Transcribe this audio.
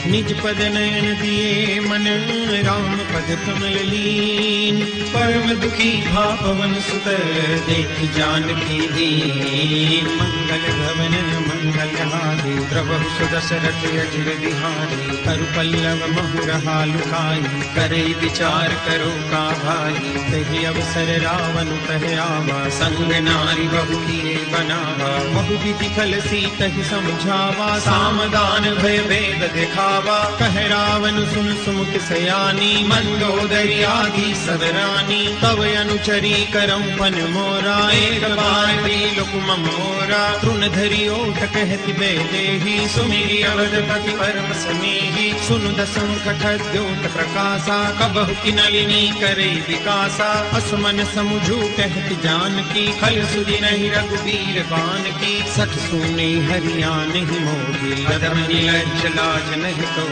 निज पद नयन दिए मन राम पद कमल लीन। परम दुखी भा पवन सुत देख जानकी दीन। मंगल भवन मंगल हारी प्रभु सुदशरथ अजिर बिहारी। करु पल्लव महु रहा लुकाई करे विचार करो का भाई। तहि अवसर रावण कह आवा संग नारी बहु किए बनावा। बहु विधि फल सीतहि समझावा सामदान भय भेद दिखावा। कह रावण सुन सुमुख सयानी मंदोदरी आदि सदरानी। तव अनुचरी करम पन मोरा एक बार त्रिलोक मम मोरा। तृण धरि ओठ कहति बैदेही सुमिरि अवधपति परम समीहि। सुनु दसंकट द्योत प्रकाशा कबहु की नलिनी करे विकासा। असमन समुझू कहति जानकी खल सुधि नहीं रघुबीर बान की। सठ सुने हरियाण ही मोहि अधम निलज्ज लाज नहीं तो।